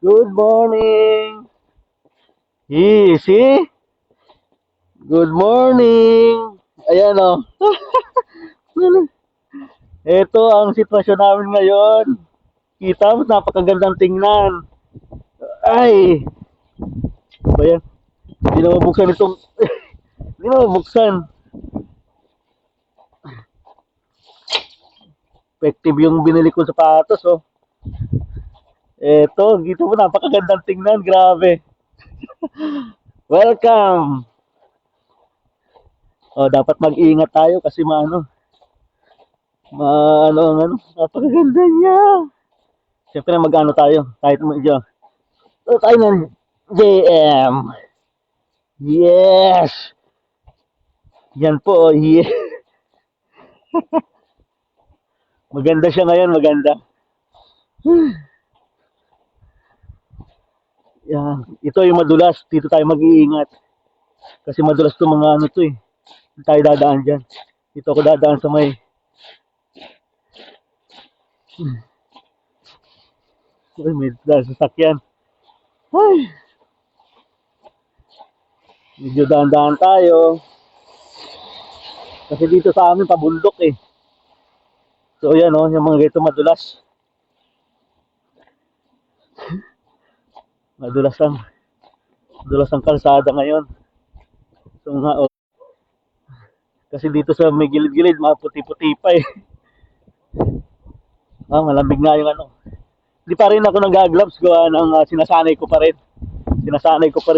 Good morning. See? Good morning. Ayan o. Ito ang sitwasyon namin ngayon. Kita mo, napakagandang tingnan. Ay, ano ba yan? Hindi na mabuksan itong... Hindi na mabuksan. Effective yung binili ko sapatos, oh. Ito, dito mo, napakagandang tingnan. Grabe. Welcome. Oh, dapat mag-iingat tayo kasi ano, napakaganda niya. Siyempre mag-ano tayo, kahit medyo, tayo ng JM. Yes! Yan po, oh, yeah. Maganda siya ngayon, maganda. Yan. Ito yung madulas, dito tayo mag-iingat. Kasi madulas to mga ano to eh. Hindi tayo dadaan dyan. Dito ako dadaan sa may... Ay, may sasakyan. Ay, medyo daan-daan tayo. Kasi dito sa amin pabundok eh. So yan oh, yung mga ganito madulas. Madulas ang kalsada ngayon. So nga oh. Kasi dito sa may gilid-gilid, mga puti-puti pa eh. Malamig nga yung ano. Hindi pa rin ako nag-gloves gawa ng sinasanay ko pa rin. Sinasanay ko pa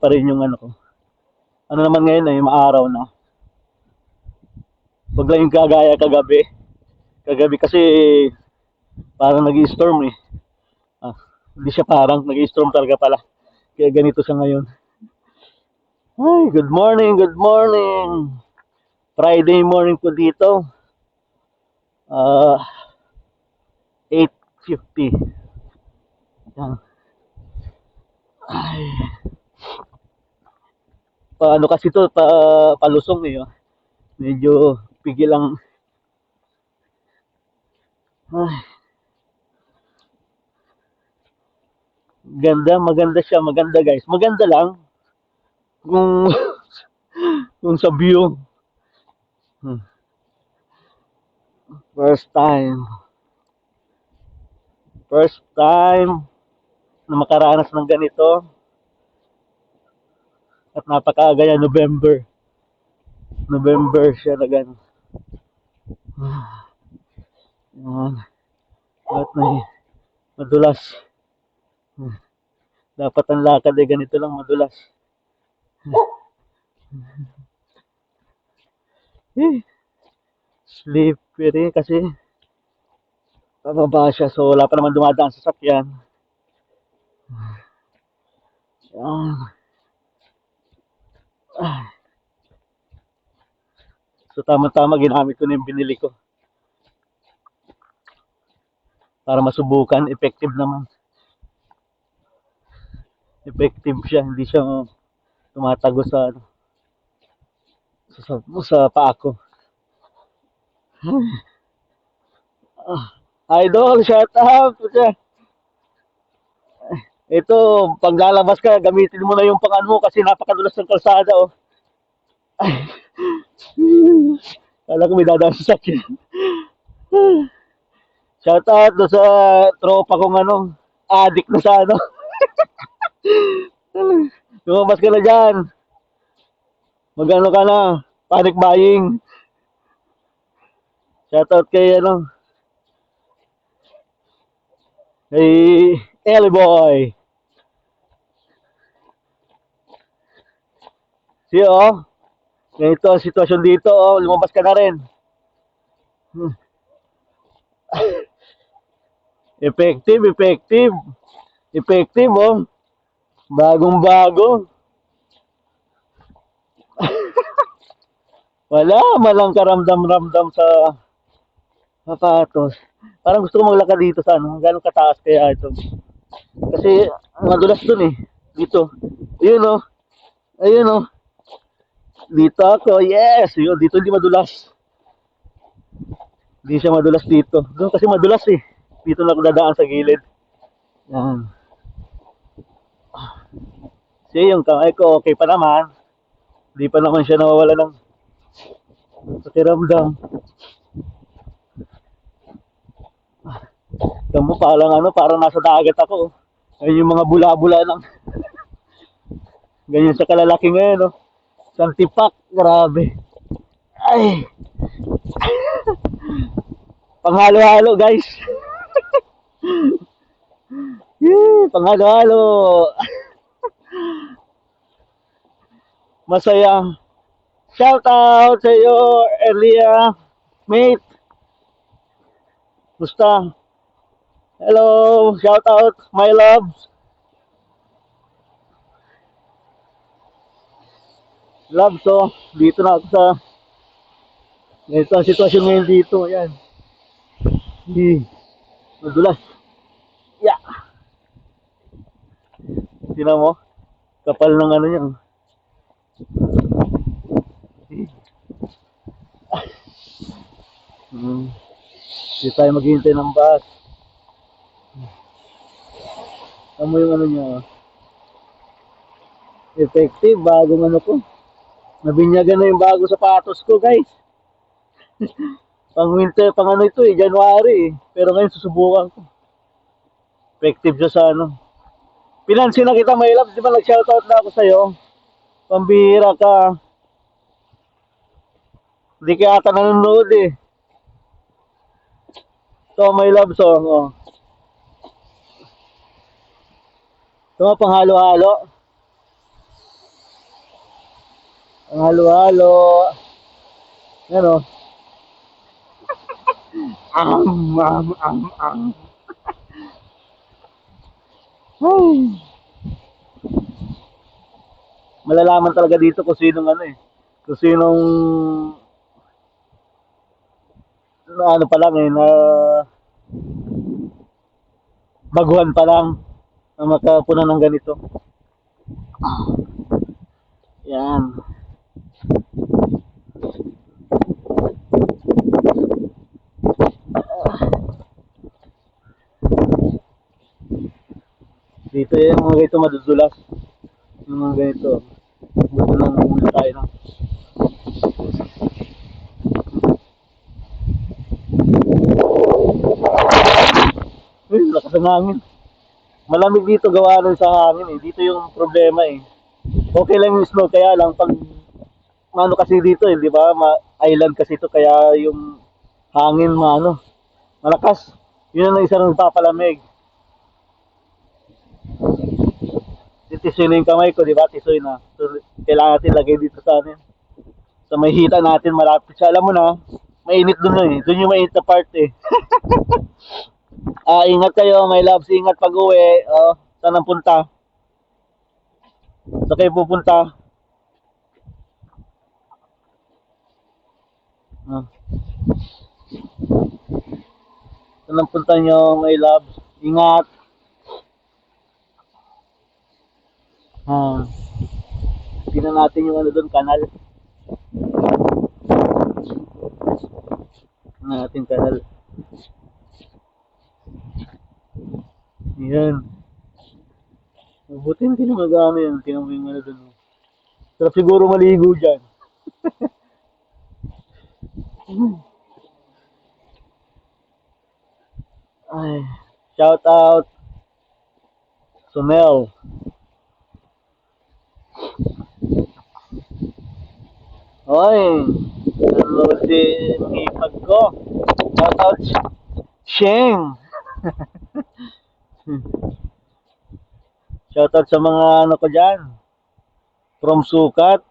rin yung ano ko. Ano naman ngayon ay maaraw na. Wag lang yung kagaya kagabi. Kagabi kasi parang nag-i-storm eh. Hindi siya parang nag-i-storm talaga pala. Kaya ganito siya ngayon. Ay, good morning, good morning. Friday morning po dito. 8:50. Yan. Ay. Paano kasi to, palusong eh. Oh. Medyo pigil lang. Ay. Maganda siya, maganda guys. Maganda lang kung kung sa view. First time. First time na makaranas ng ganito. At napakaaga yan, November. November siya na gano'n. Yan. At may madulas. Dapat ang lakad ay ganito lang madulas. Slippery kasi pababa siya so wala pa naman dumadaan sa sakyan. Yan. So tama-tama ginamit ko na yung binili ko. Para masubukan, effective naman. Effective siya, hindi siya tumatago sa paa ko. Idol, shout out! Ito, pag lalabas ka, gamitin mo na yung pang-ano mo kasi napakadulas ng kalsada, oh. Kala ko may dadaan sa sakyan. Shout out do sa tropa kong addict na sa ano. Lumabas ka na dyan. Magano ka na, panic buying. Shout out kay kay Ellie Boy. See oh, ganito ang sitwasyon dito oh, lumabas ka na rin. Effective oh. Bagong-bago. Wala malang karamdam-ramdam sa sapatos. Parang gusto ko maglakad dito sa gano'ng kataas kaya ito. Kasi madulas dun eh. Dito. Ayun oh. Ayun oh. Dito ako. Yes. Yun, dito hindi madulas. Hindi siya madulas dito. Doon kasi madulas eh. Dito na ako dadaan sa gilid. Yan. Kasi yung kamay ko, okay pa naman. Hindi pa naman siya nawawala ng pakiramdam. Tamo parang nasa dagat ako. Ayun yung mga bula-bula ng ganyan sa kalalaki ngayon, no? Santipak, grabe. Ay, panghalo-halo, guys. Panghalo-halo. Masaya. Shout out sa iyo, Elia, mate. Gusta? Hello, shout out, my loves. Love to, dito na ako sa ganito ang sitwasyon ngayon dito. Ayan. Madulas. Yeah. Tingnan mo. Kapal ng ano niya. Hindi tayo maghihintay ng bus. Ano yung ano niya? Effective, bagong ano ko. Nabinyagan na yung bagong sapatos ko, guys. Pang winter, pang ano ito eh, January eh. Pero ngayon susubukan ko. Effective siya sa ano. Pinansin na kita, my loves. Di ba nag-shoutout na ako sa'yo? Pambihira ka. Hindi ka ata nanonood eh. So, my loves, oh. Ito nga, panghalo-halo. Panghalo-halo. Yan o. Ay. Malalaman talaga dito kung sinong ano eh. Kung sinong na ano pa lang eh, na baguhan pa lang na makapunan ng ganito. Yan. Dito yung mga ganito madudulas. Yung mga ganito. Buto lang muna tayo na. Uy, lakas ng hangin. Malamig dito gawa rin sa hangin eh. Dito yung problema eh. Okay lang yung snow, kaya lang pag ano kasi dito eh, di ba? Island kasi ito, kaya yung hangin malakas. Yun ang isa ng papalamig. Tisoy na yung kamay ko, di ba? Tisoy na. So, kailangan natin lagay dito sa anin. Sa may hita natin, malapit siya. Alam mo na, mainit doon eh. Doon yung mainit na part eh. Ingat kayo, my loves. Ingat pag uwi. Saan ang punta? Saan kayo pupunta? Saan ang punta nyo, my loves? Ingat. Tingnan natin yung ano doon, kanal. Tingnan natin kanal. Yan. Mabuti hindi na magano yan. Tingnan mo yung ano doon. Sarap siguro maligo dyan. Ay, shout out Sunel. Hoy, nanonood si hipag ko. Shout out Sheng. Shout out sa mga ano ko dyan. From Sukat.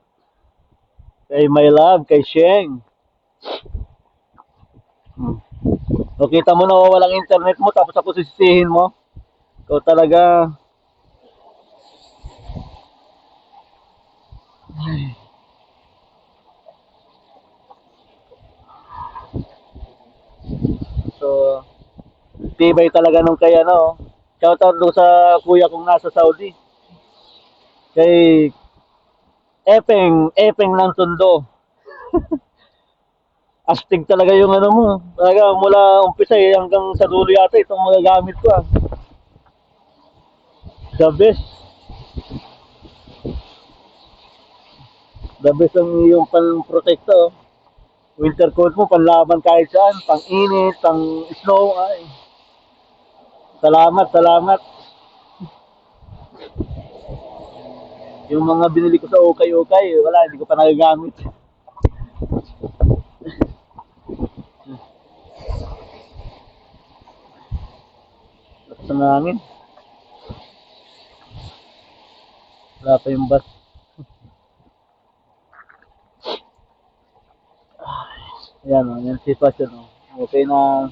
Kay My Love, kay Sheng. O kita mo na walang internet mo tapos ako sisisihin mo. Ikaw talaga. Ay. So, tibay talaga nung kaya no. Shout out do sa kuya kong nasa Saudi. Kay Epeng ng Tondo. Astig talaga yung ano mo. Talaga mula umpisa hanggang sa dulo yata itong magagamit ko ah. The best. The best ang yung pan-protekta oh. Winter coat mo, panlaban kahit saan. Pang-init, pang-snow. Ay. Salamat, salamat. Yung mga binili ko sa ukay-ukay, wala, hindi ko pa nagagamit. Lakas ng hangin. Wala pa yung bus. Ayan o, yan sitwasyon o. Okay na,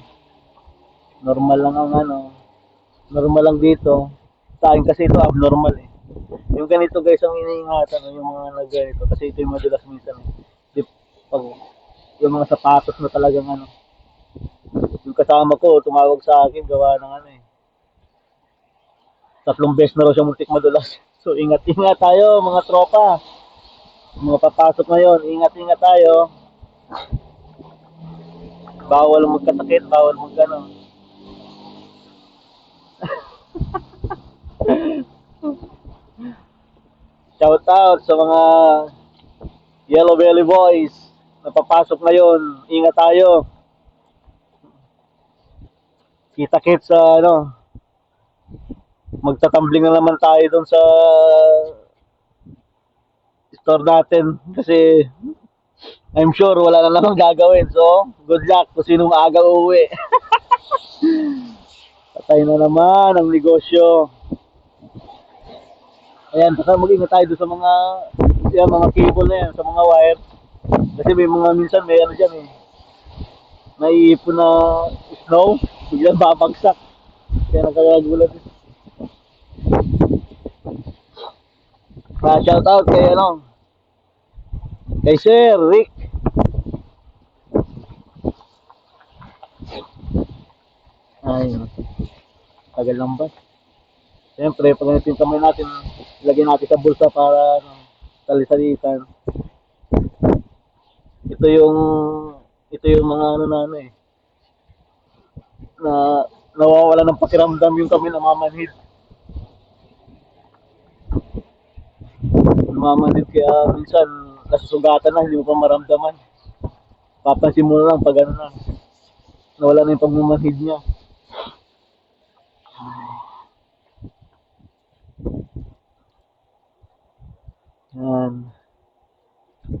normal lang ang ano. Normal lang dito. Sa akin kasi ito abnormal eh. Yung ganito guys ang iniingatan yung mga nagganito kasi ito yung madalas minsan. Di, pag yung mga sapatos na talagang ano. Yung kasama ko tumawag sa akin gawa ng ano eh. 3 beses na raw siya muntik madulas. So ingat-ingat tayo mga tropa. Mga papasok ngayon, ingat-ingat tayo. Bawal magkasakit, bawal magkano. Shout out sa mga Yellow Belly Boys na papasok ngayon. Ingat tayo. Kita-kit sa ano. Magtatambling na naman tayo doon sa store natin kasi I'm sure wala na namang gagawin. So, good luck kung sinong maaga uuwi. Patay na naman ang negosyo. Ayan, saka mag-ingat tayo doon sa mga yan, mga cable na yan, sa mga wire. Kasi may mga minsan may ano dyan eh. Naiipon na snow, biglang babagsak. Kaya nagkakagulat eh. Shout out kay ano, kay Sir Rick. Ay, tagal lang ba? Siyempre, pag ganito yung kamay natin, lagyan natin sa bulsa para ano, talisalitan. Ito yung mga ano na ano eh, na nawawala ng pakiramdam yung kami namamanhid. Namamanhid kaya minsan nasusugatan na, hindi mo pa maramdaman. Papansin mo na lang pag ano na, nawala na yung pagmamanhid niya. Yan.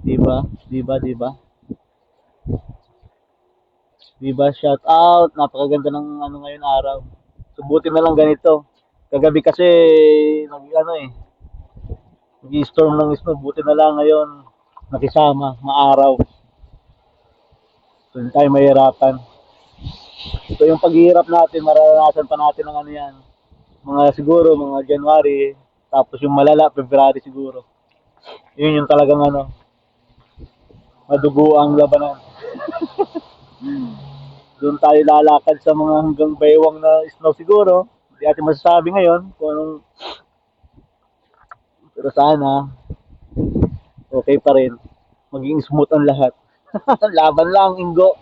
Diba? Diba? Diba? Diba? Shout out. Napakaganda ng ano ngayon araw. Subutin na lang ganito. Kagabi kasi ano eh, nag-storm ng snow. Buti na lang ngayon nakisama, maaraw. So, hindi tayo mahirapan. Ito yung paghihirap natin, mararanasan pa natin ng ano yan. Mga siguro, mga January, tapos yung malala, February siguro. Yun yung talagang ano, madugo ang labanan. Doon tayo lalakad sa mga hanggang baywang na snow siguro. Hindi natin masasabi ngayon kung anong, pero sana, okay pa rin. Maging smooth ang lahat. Laban lang, Ingo.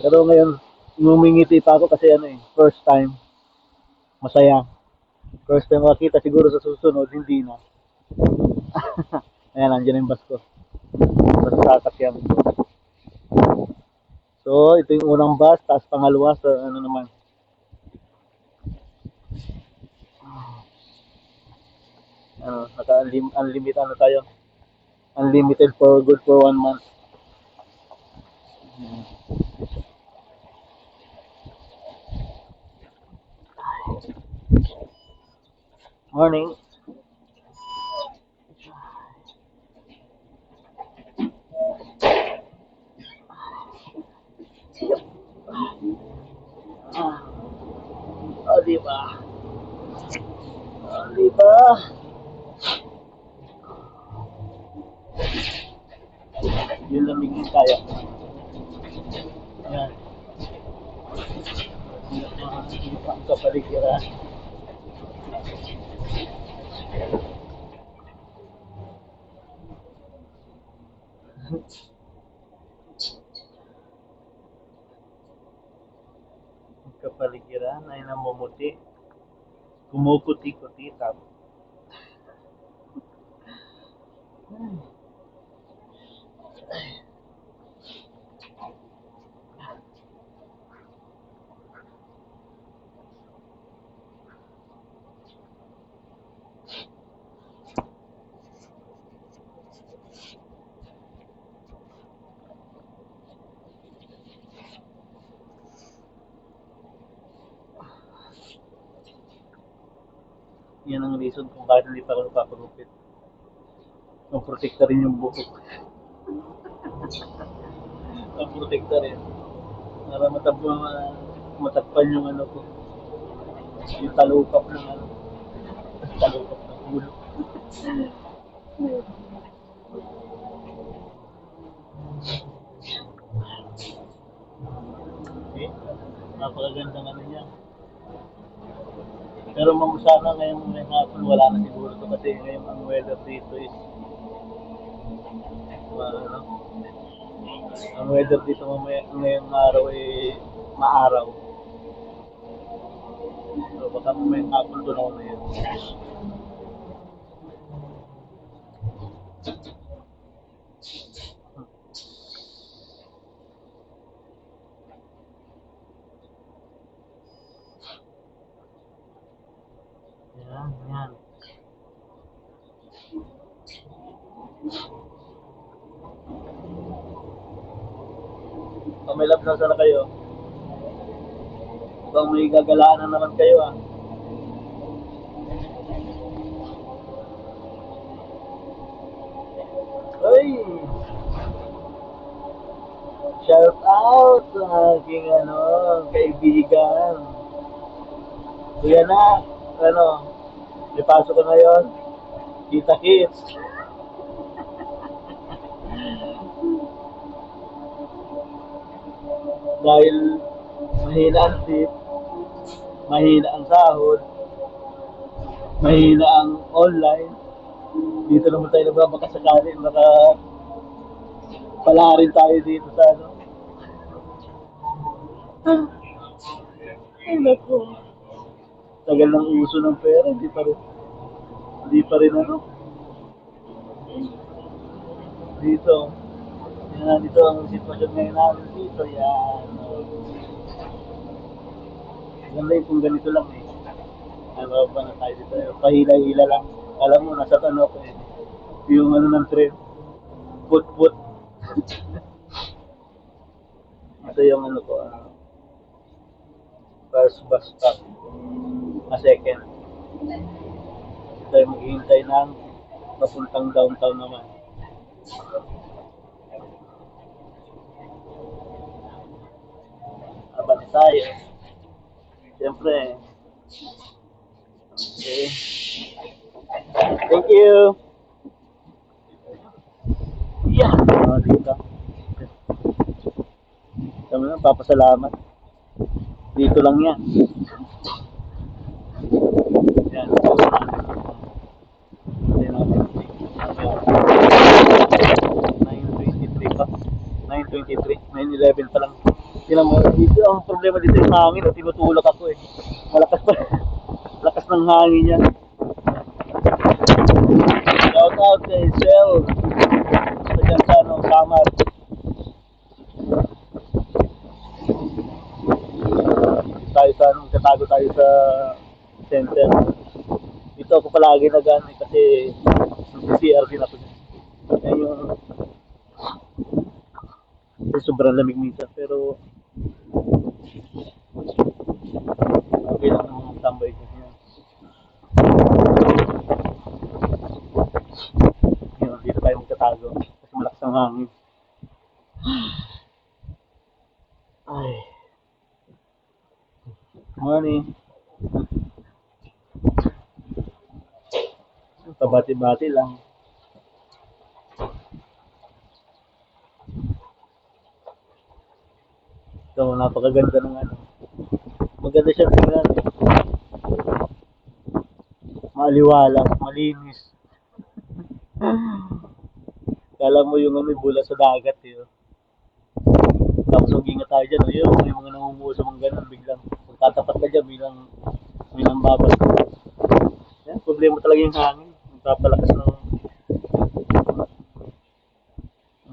Pero ngayon, ngumingiti pa ako kasi ano eh, first time. Masaya. First time makita siguro sa susunod, hindi na. Ayan, nandiyan yung bus ko. Sa sasakyan ko. So, ito yung unang bus, tapos pangalawa sa ano naman. Ano, naka-unlimited ano tayo. Unlimited for good for 1 month. Morning. Oh, di ba? Oh, di ba? Yung lamig yung kaya. Ayan. Ang kapaligiran. kapaligiran ay namumuti. Kumukuti-kuti tapos. Yan ang reason kung bakit hindi pa ako napapagupit. Maprotekta rin yung buhok. Maprotekta rin. Para matakpan yung ano ko. Yung talukap ng ano. Talukap ng ulo. Okay? Napakagandang ano niya. Pero sana ngayong hapon wala na siguro ito kasi ngayon ang weather dito is ano, ang weather dito mamaya ngayong araw ay maaraw. So baka mamaya hapon doon ako na yun. Yan. May love na sana kayo. Bang may gagalaan na naman kayo ah. Ay! Shout out sa aking kaibigan. Kuya na, may pasok ko ngayon. Kita kits. Dahil mahina ang tip, mahina ang sahod, mahina ang online, dito naman tayo nagbabakasakali, pala rin tayo dito sa ano. Ay naku, tagal ng uso ng pera, hindi pa rin ano. Dito ang sitwasyon ngayon namin dito, yan. Ganda yung kung ganito lang eh. Ano ba na tayo dito? Pahila-hila lang. Alam mo, nasa ano ko eh. Yung ano ng train. Put. Ito yung ano ko. First bus stop. Second. Tayo maghihintay ng papuntang downtown naman. Abang tayo. Siyempre. Okay. Thank you. Yeah. Dito. Kami na, papasalamat. Dito lang yan. Yan. 9:23 pa. 9:23. 9:11 pa lang. Tinan mo, dito ang problema dito yung hangin. Tinutulak ako eh. Lakas ng hangin yan. Shout out kay Sel. Sa dyan sa Samar. Katago tayo sa center. Dito ako palagi nag-ano kasi CR din ako. Yan yung sobrang lamig minsan pero okay lang ang tambay ko. Yan, dito tayo magtatago kasi malakas ang hangin. Ay. Morning. Pabati-bati lang. So, napakaganda ng ano. Maganda siya tingnan eh. Maliwalas, malinis. Kala mo yung bula sa dagat eh. Tapos huwag ingat tayo dyan. Yung mga namumuo sa mga ganun, biglang tatapat ka dyan bilang babas. Yan, problema talaga yung hangin. Nagpapalakas ng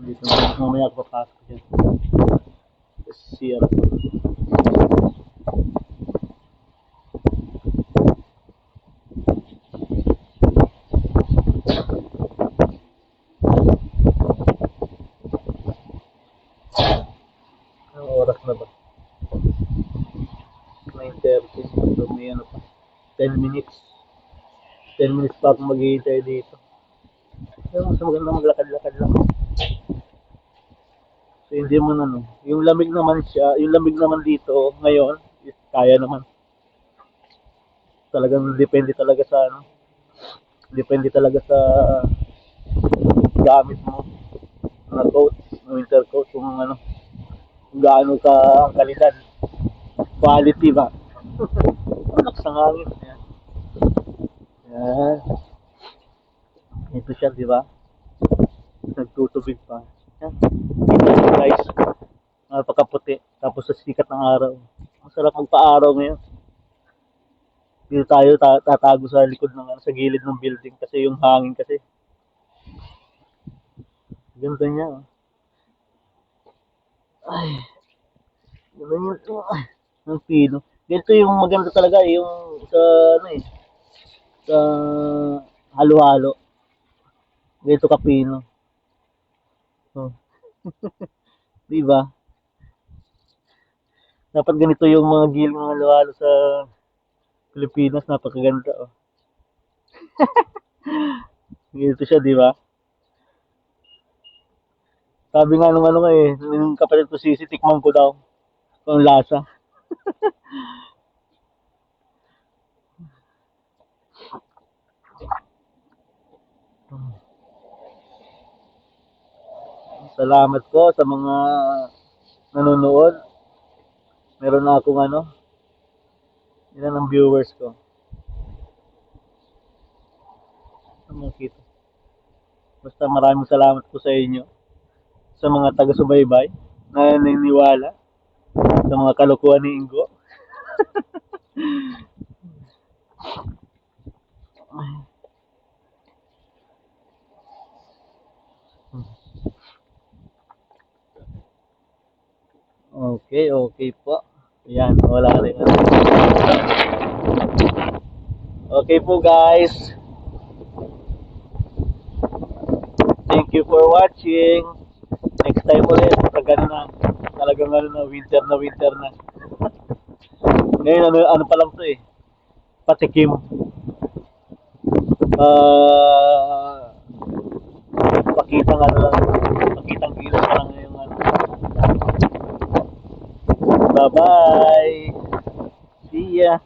dito. Mamaya ako papasok dyan. CR. Anong oras na ba? 9:30. So may ano pa. 10 minutes. 10 minutes pa akong maghihintay dito. Pero mas maganda maglakad-lakad lang. So hindi mo ano. Yung lamig naman siya, yung lamig naman dito ngayon, is kaya naman. Talagang depende talaga sa ano. Depende talaga sa gamit mo na coat, na winter coat, kung ano, kung gaano ka ang kalidad. Quality ba? Lakas ng hangin. Yan. Yan. Ito siya, di ba? Nagtutubig pa. Yan. Ito guys. Napakaputi. Tapos sa sikat ng araw. Masarap magpa-araw ngayon. Dito tayo tatago sa likod ng sa gilid ng building kasi yung hangin kasi. Ganda niya. Oh. Ay. Ganda niya. Ng pino. Dito yung maganda talaga yung sa ano eh. Sa halo-halo. Dito kapino. Oh. Di ba? Dapat ganito yung mga giling ng halo-halo sa Pilipinas, napakaganda oh. Ganito siya, di ba? Sabi nga nung ano eh, nung kapatid ko Sisi, tikman ko daw kung lasa. Salamat po sa mga nanonood. Meron na akong ano, ilan ang viewers ko. Ano makita? Basta maraming salamat po sa inyo. Sa mga taga-subaybay na naniniwala sa mga kalokohan ni Ingo. Okay, okay po. Yan, wala rin. Okay po guys. Thank you for watching. Next time ulit, pag ano na, talagang ano na, winter na. Ngayon, ano pa lang to eh, patikim. Pakitang ano lang, pakitang kilos pa lang yung ano. Bye-bye. See ya.